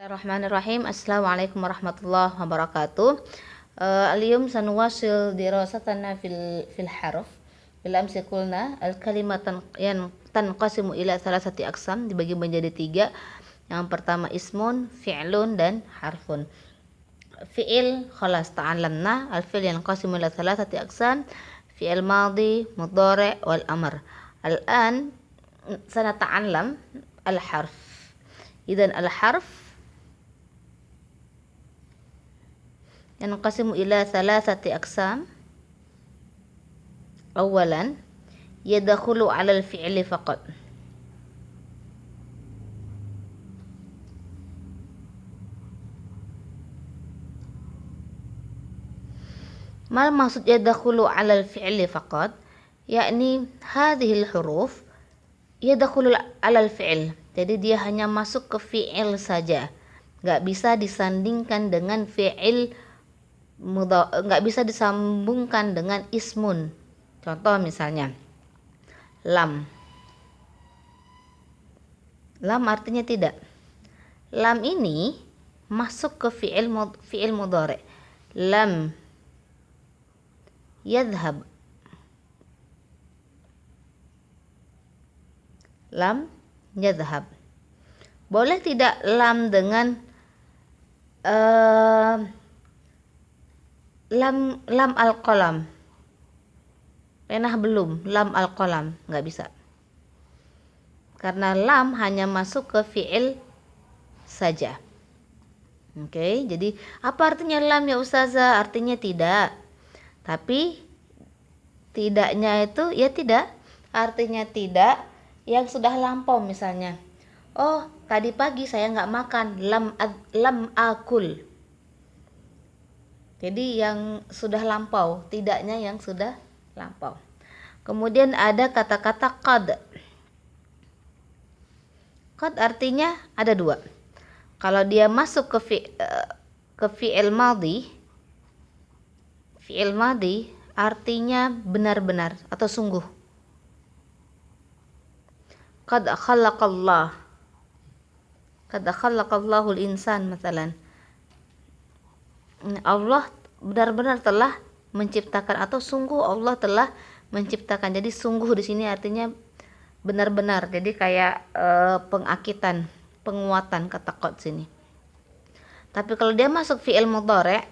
Bismillahirrahmanirrahim. Assalamualaikum warahmatullahi wabarakatuh. اليوم سنواصل دراستنا في الحرف. بالأمس قلنا الكلمة تنقسم إلى ثلاثة أقسام, dibagi menjadi tiga. Yang pertama ismun, fi'lun, dan harfun. Fi'il khalas ta'allamna. Al-fi'l yanqasimu ila thalathati aqsam, fi'il madhi, mudhari' wal amr. Al-an sanata'allam al-harf. Idzan al-harf yanqasimu ila thalathati aqsam. Awalan yadkhulu 'ala al-fi'li faqat. Mal maksud yadkhulu 'ala al-fi'li faqat? Yakni hadhil huruf yadkhulu 'ala al-fi'l. Jadi dia hanya masuk ke fi'il saja. Enggak bisa disandingkan dengan fi'il, nggak bisa disambungkan dengan ismun. Contoh misalnya lam. Lam artinya tidak. Lam ini masuk ke fi'il mudhari. Lam yadhhab. Lam yadhhab. Boleh tidak lam dengan lam al-qalam? Penah belum, lam al-qalam, nggak bisa. Karena lam hanya masuk ke fi'il saja. Oke, jadi apa artinya lam ya Ustazah? Artinya tidak. Tapi tidaknya itu ya tidak. Artinya tidak yang sudah lampau misalnya. Oh, tadi pagi saya nggak makan, lam akul. Jadi yang sudah lampau, tidaknya yang sudah lampau. Kemudian ada kata-kata qad. Qad artinya ada dua. Kalau dia masuk ke fi'il madhi, fi'il madhi artinya benar-benar atau sungguh. Qad khalaqallah. Qad khalaqallahul insan misalan. Allah benar-benar telah menciptakan, atau sungguh Allah telah menciptakan. Jadi sungguh di sini artinya benar-benar. Jadi kayak pengakitan, penguatan kata qad sini. Tapi kalau dia masuk fi'il mudhari'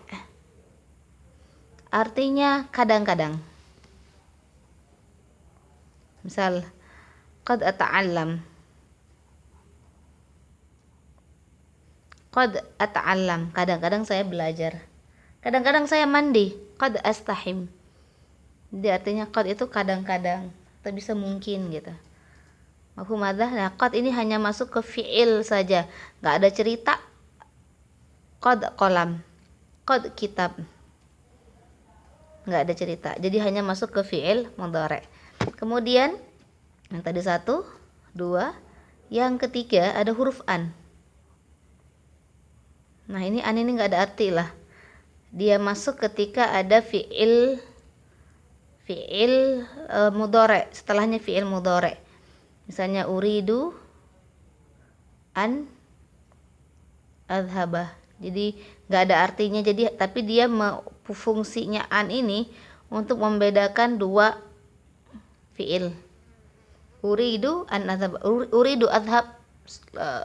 artinya kadang-kadang. Misal qad ata'allam. Qad ata'allam, kadang-kadang saya belajar. Kadang-kadang saya mandi. Qad astahim. Jadi artinya qad itu kadang-kadang atau bisa mungkin gitu. Mafhum hadza? Nah, qad ini hanya masuk ke fi'il saja. Enggak ada cerita. Qad qalam. Qad kitab. Enggak ada cerita. Jadi hanya masuk ke fi'il mudhari'. Kemudian yang tadi 1, 2, yang ketiga ada huruf an. Nah ini an ini nggak ada arti lah. Dia masuk ketika ada fi'il mudhari', setelahnya fi'il mudhari'. Misalnya uridu an adhabah. Jadi nggak ada artinya. Jadi tapi dia fungsinya an ini untuk membedakan dua fi'il. Uridu an adhab. Uridu adhab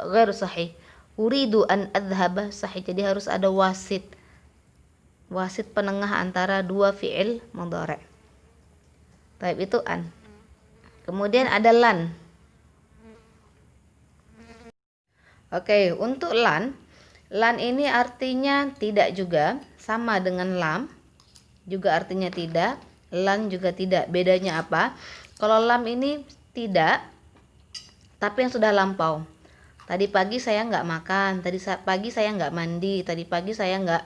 ghairu sahih. Uridu an adhaba sahih. Jadi harus ada wasit penengah antara dua fi'il mudhari'. Baik, itu an. Kemudian ada lan. Oke, untuk lan ini artinya tidak juga, sama dengan lam juga artinya tidak, lan juga tidak. Bedanya apa? Kalau lam ini tidak, tapi yang sudah lampau. Tadi pagi saya nggak makan, tadi pagi saya nggak mandi, tadi pagi saya nggak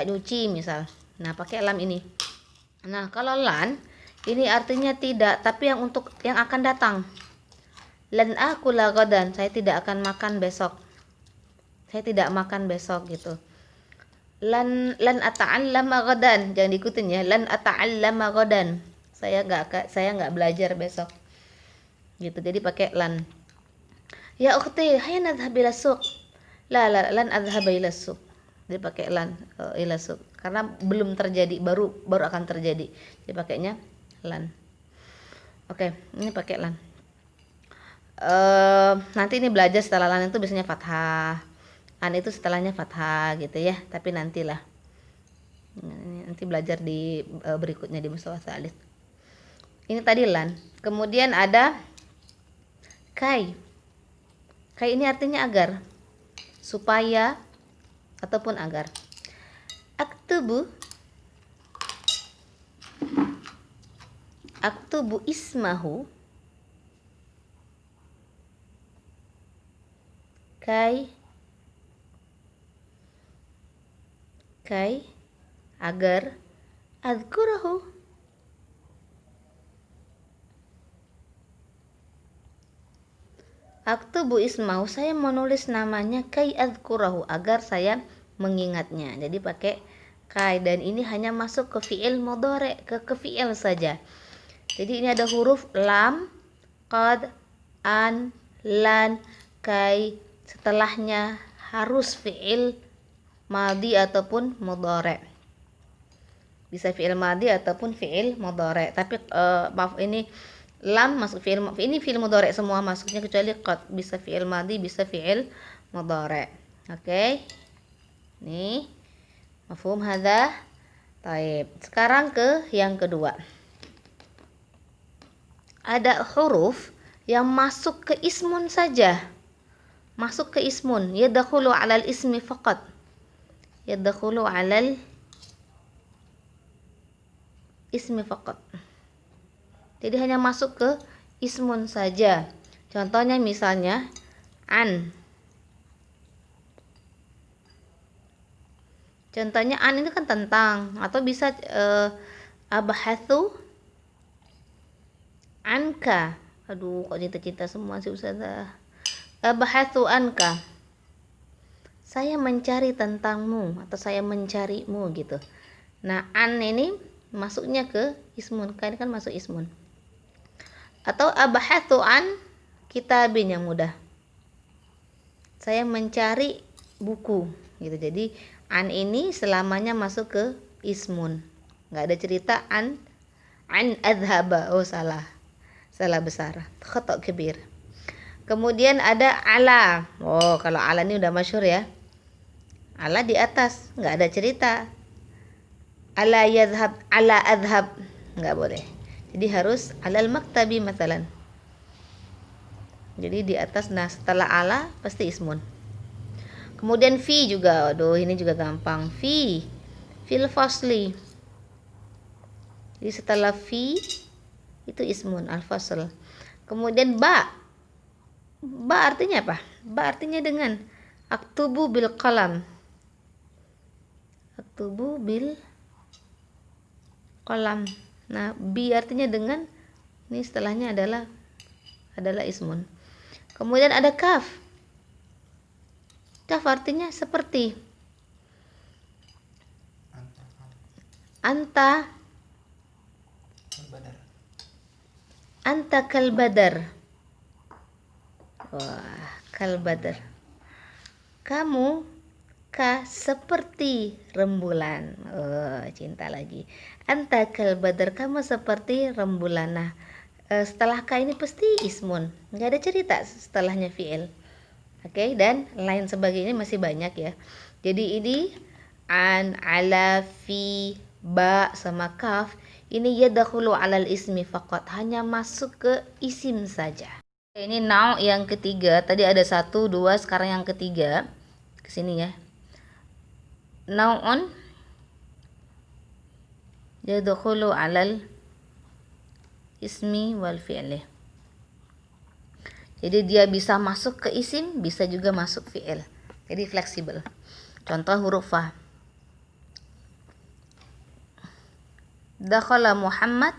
nyuci misal. Nah pakai lam ini. Nah kalau lan ini artinya tidak, tapi yang akan datang. Lan akula ghadan, saya tidak akan makan besok. Saya tidak makan besok gitu. Lan ata'allama ghadan, jangan diikutin ya. Lan ata'allama ghadan, saya nggak belajar besok. Gitu. Jadi pakai lan. Ya ukhti, hayya nadhhab ila suq. La, lan adhhab ila suq. Dipakai lan ila suq. Karena belum terjadi, baru akan terjadi. Dipakainya lan. Oke, ini pakai lan. Nanti ini belajar setelah lan itu biasanya fathah. An itu setelahnya fathah gitu ya. Tapi nantilah. Nanti belajar di berikutnya di mustalah tsalits. Ini tadi lan. Kemudian ada kai. Kai ini artinya agar, supaya, ataupun agar. Aktubu ismahu kai agar adzkurahu. Aktubu ismahu, saya menulis namanya kai adzkurahu, agar saya mengingatnya. Jadi pakai kai, dan ini hanya masuk ke fi'il mudhari, ke fi'il saja. Jadi ini ada huruf lam, qad, an, lan, kai. Setelahnya harus fi'il madhi ataupun mudhari. Bisa fi'il madhi ataupun fi'il mudhari. Tapi maaf, ini lam masuk fi'il, ini fi'il mudhari semua masuknya, kecuali qad bisa fi'il madhi, bisa fi'il mudhari. Oke. Nih. Mafhum hadza? Taib. Sekarang ke yang kedua. Ada huruf yang masuk ke ismun saja. Masuk ke ismun, yadkhulu 'alal ismi faqat. Yadkhulu 'alal ismi faqat. Jadi hanya masuk ke ismun saja. Contohnya misalnya an. Contohnya an ini kan tentang, atau bisa abhathu anka. Aduh, kok cinta-cinta semua sih Ustazah. Abhathu anka. Saya mencari tentangmu, atau saya mencarimu gitu. Nah, an ini masuknya ke ismun, kan masuk ismun. Atau abhathu an kitabin, yang mudah. Saya mencari buku gitu. Jadi an ini selamanya masuk ke ismun. Enggak ada cerita an adhaba. Oh, salah besar, khata' kabir. Kemudian ada ala. Oh, kalau ala ini udah masyhur ya. Ala di atas, enggak ada cerita. Ala yadhhab, ala adhab, enggak boleh. Jadi harus alal maktabi masalan. Jadi di atas, nah setelah ala pasti ismun. Kemudian fi juga, aduh ini juga gampang. Fil fasli. Jadi setelah fi itu ismun, al fasl. Kemudian ba artinya apa? Ba artinya dengan. Aktubu bil qalam. Aktubu bil qalam. Nah, bi artinya dengan, ini setelahnya adalah ismun. Kemudian ada kaf. Kaf artinya seperti. Anta kal badar. Wah, kal badar. Kamu seperti rembulan. Oh, cinta lagi. Anta kal badar, kamu seperti rembulan. Nah, setelah ka ini pasti ismun, nggak ada cerita setelahnya fi'il. Oke, dan lain sebagainya masih banyak ya. Jadi ini an, ala, fi, ba sama kaf ini yadkhulu 'alal ismi faqat, hanya masuk ke isim saja. Ini nau yang ketiga. Tadi ada 1, 2, sekarang yang ketiga. Kesini ya. Nau'un yadkhulu 'alal ismi wal fi'li. Jadi dia bisa masuk ke isim, bisa juga masuk fi'il. Jadi fleksibel. Contoh huruf fa. Dakhala Muhammad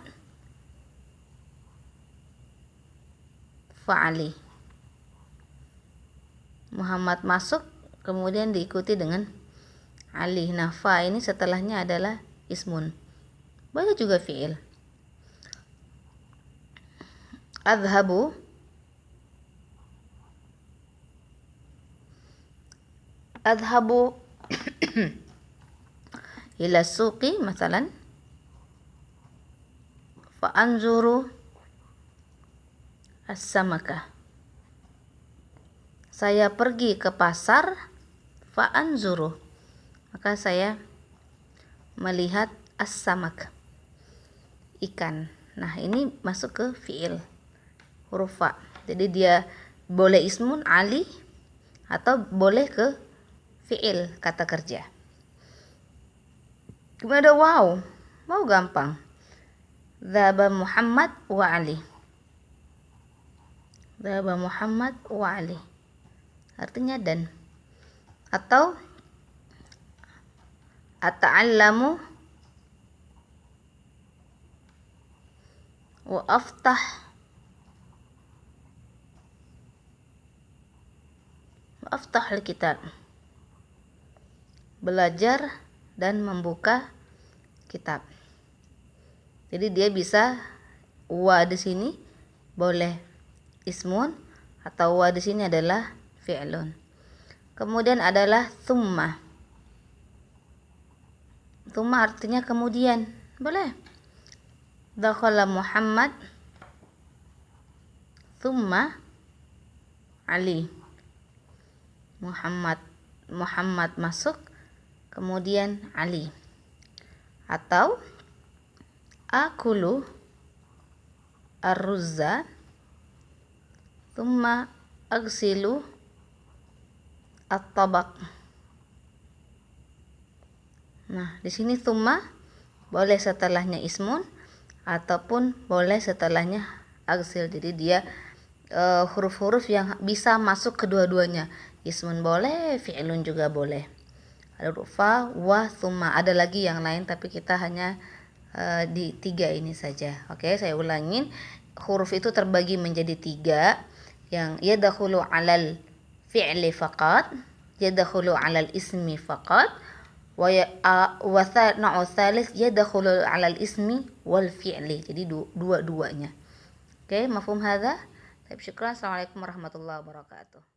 fa'ali. Muhammad masuk, kemudian diikuti dengan Ali. Nah, fa ini setelahnya adalah ismun. Boleh juga fi'il. Adhabu adhabu ila suqi masalan, fa anzuru as-samaka. Saya pergi ke pasar, fa anzuru, maka saya melihat as-samak, ikan. Nah, ini masuk ke fi'il huruf fa. Jadi dia boleh ismun ali atau boleh ke fi'il kata kerja. Kemudian ada wow. Wow gampang. Dhaba Muhammad wa Ali. Dhaba Muhammad wa Ali. Artinya dan. Atau ata'allamu wa aftah al-kitab. Belajar dan membuka kitab. Jadi dia bisa wa di sini boleh ismun atau wa di sini adalah fi'lun. Kemudian adalah thumma. Thumma artinya kemudian. Boleh. Dakhala Muhammad thumma Ali. Muhammad masuk, kemudian Ali. Atau akulu ar-ruzza thumma aghsilu at-tabaq. Nah, di sini thumma boleh setelahnya ismun ataupun boleh setelahnya aghsil. Jadi dia huruf-huruf yang bisa masuk kedua-duanya. Ismun boleh, fi'lun juga boleh. Ada huruf fa, wa, thumma. Ada lagi yang lain tapi kita hanya di 3 ini saja. Oke, saya ulangin. Huruf itu terbagi menjadi 3. Yang yadkhulu 'alal fi'li faqat, yadkhulu 'alal ismi faqat, wa nau'u tsalits yadkhulu 'alal ismi wal fi'li. Jadi dua-duanya. Oke, mafhum hadza? Baik, syukran. Assalamualaikum warahmatullahi wabarakatuh.